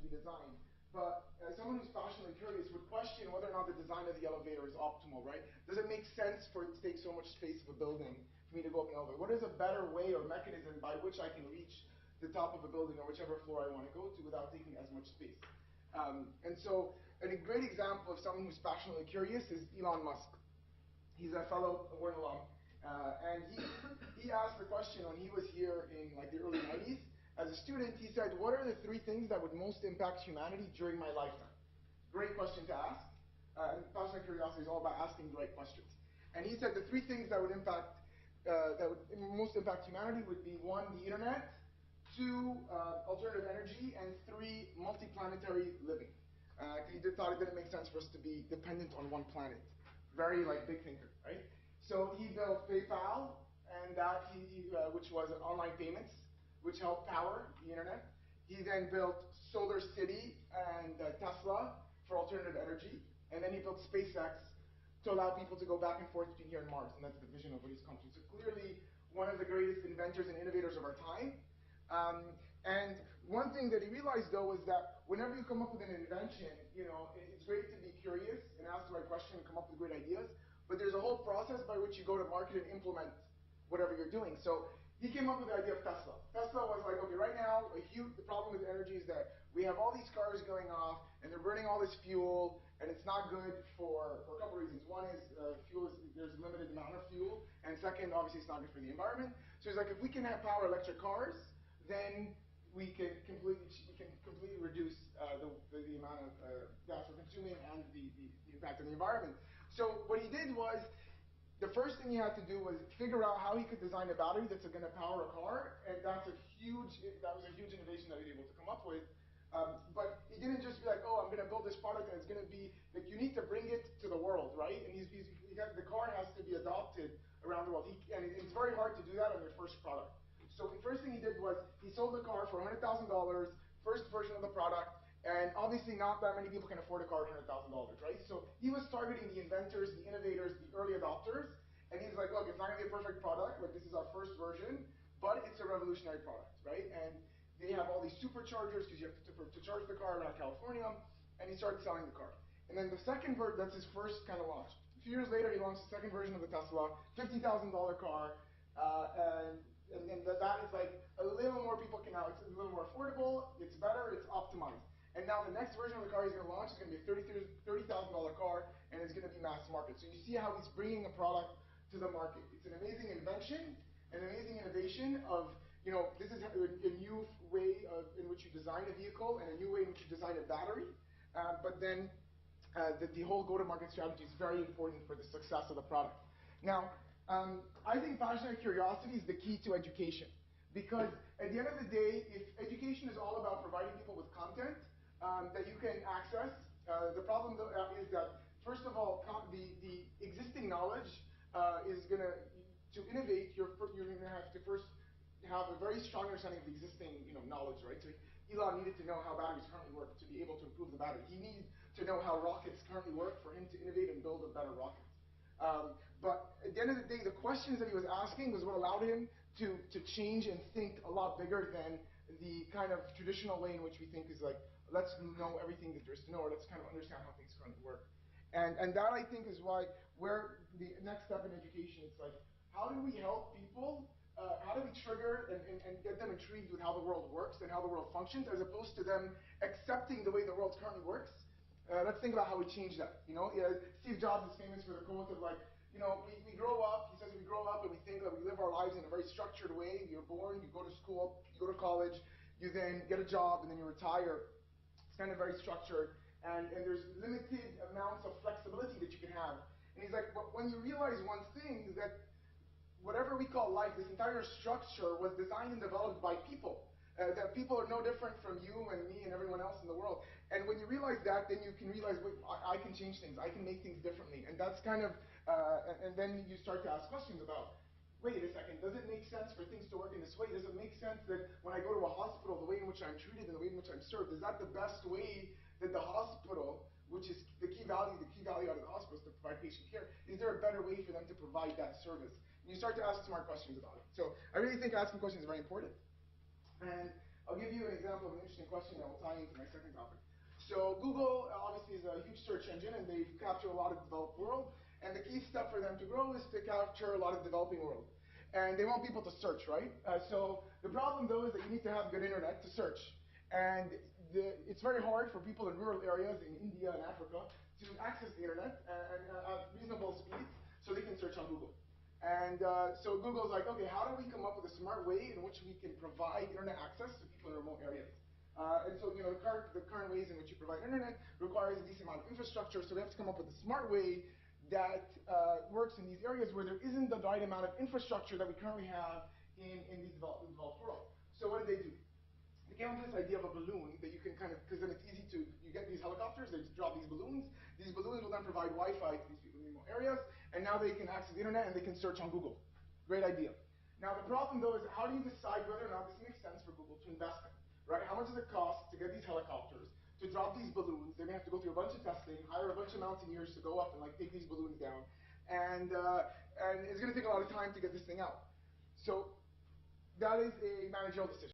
be designed. But someone who's passionately curious would question whether or not the design of the elevator is optimal, right? Does it make sense for it to take so much space of a building for me to go up an elevator? What is a better way or mechanism by which I can reach the top of a building or whichever floor I want to go to without taking as much space? And so a great example of someone who's passionately curious is Elon Musk. He's a fellow Wharton alum. And he asked the question when he was here in like the early 90s. As a student, he said, what are the 3 things that would most impact humanity during my lifetime? Great question to ask. And passionate curiosity is all about asking the right questions. And he said the 3 things that would most impact humanity would be 1, the internet, 2, alternative energy, and 3, multiplanetary living. He thought it didn't make sense for us to be dependent on one planet. Very big thinker, right? So he built PayPal, and that which was an online payments, which helped power the internet. He then built Solar City and Tesla for alternative energy, and then he built SpaceX to allow people to go back and forth between here and Mars, and that's the vision of what he's come to. So clearly one of the greatest inventors and innovators of our time. And one thing that he realized, though, is that whenever you come up with an invention, it's great to be curious and ask the right question and come up with great ideas, but there's a whole process by which you go to market and implement whatever you're doing. So he came up with the idea of Tesla. Tesla was like, okay, right now, the problem with energy is that we have all these cars going off, and they're burning all this fuel, and it's not good for a couple of reasons. One is there's a limited amount of fuel, and second, obviously, it's not good for the environment. So he's like, if we can have power electric cars, then we can completely reduce the amount of gas we're consuming and the impact on the environment. So what he did was, the first thing he had to do was figure out how he could design a battery that's going to power a car, and that was a huge innovation that he was able to come up with. But he didn't just be like, oh, I'm going to build this product and it's going to be, like, you need to bring it to the world, right? And the car has to be adopted around the world. And it's very hard to do that on your first product. So the first thing he did was he sold the car for $100,000, first version of the product, and obviously not that many people can afford a car at $100,000, right? So he was targeting the inventors, the innovators, the early adopters, and he's like, look, it's not going to be a perfect product, like this is our first version, but it's a revolutionary product, right? And they have all these superchargers because you have to charge the car around California, and he started selling the car. And then the second version, that's his first kind of launch. A few years later, he launched the second version of the Tesla, $50,000 car, and that is like a little more people can now, it's a little more affordable, it's better, it's optimized. And now the next version of the car he's going to launch is going to be a $30,000 car, and it's going to be mass market. So you see how he's bringing a product to the market. It's an amazing invention, an amazing innovation of, this is a new way in which you design a vehicle and a new way in which you design a battery. But then the whole go-to-market strategy is very important for the success of the product. Now, I think passionate curiosity is the key to education. Because at the end of the day, if education is all about providing people with content that you can access, the problem is that, first of all, the existing knowledge is going to innovate, you're going to have to first have a very strong understanding of the existing knowledge, right? So Elon needed to know how batteries currently work to be able to improve the battery. He needed to know how rockets currently work for him to innovate and build a better rocket. But at the end of the day, the questions that he was asking was what allowed him to change and think a lot bigger than the kind of traditional way in which we think is like, let's know everything that there's to know, or let's kind of understand how things currently work. And that, I think, is why where the next step in education, it's like, how do we help people? How do we trigger and get them intrigued with how the world works and how the world functions, as opposed to them accepting the way the world currently works? Let's think about how we change that. Steve Jobs is famous for the quote of like, we grow up, he says we grow up and we think that we live our lives in a very structured way. You're born, you go to school, you go to college, you then get a job, and then you retire. It's kind of very structured, and there's limited amounts of flexibility that you can have. And he's like, but when you realize one thing, is that whatever we call life, this entire structure was designed and developed by people. That people are no different from you and me and everyone else in the world. And when you realize that, then you can realize, wait, I can change things. I can make things differently. And that's kind of, and then you start to ask questions about, wait a second, does it make sense for things to work in this way? Does it make sense that when I go to a hospital, the way in which I'm treated and the way in which I'm served, is that the best way that the hospital, which is the key value out of the hospital is to provide patient care, is there a better way for them to provide that service? And you start to ask smart questions about it. So I really think asking questions is very important. And I'll give you an example of an interesting question that will tie into my second topic. So Google obviously is a huge search engine, and they've captured a lot of the developed world. And the key step for them to grow is to capture a lot of the developing world. And they want people to search, right? So the problem, though, is that you need to have good internet to search. And it's very hard for people in rural areas in India and Africa to access the internet at reasonable speeds so they can search on Google. And so Google's like, okay, how do we come up with a smart way in which we can provide internet access to people in remote areas? And so, the current ways in which you provide internet requires a decent amount of infrastructure, so we have to come up with a smart way that works in these areas where there isn't the right amount of infrastructure that we currently have in the developed world. So what did they do? They came up with this idea of a balloon that you can because then it's easy you get these helicopters, they just drop these balloons. These balloons will then provide Wi-Fi to these people in remote areas, and now they can access the internet and they can search on Google. Great idea. Now the problem, though, is how do you decide whether or not this makes sense for Google to invest in? Right? How much does it cost to get these helicopters, to drop these balloons? They're going to have to go through a bunch of testing, hire a bunch of mountaineers to go up and take these balloons down. And it's going to take a lot of time to get this thing out. So that is a managerial decision.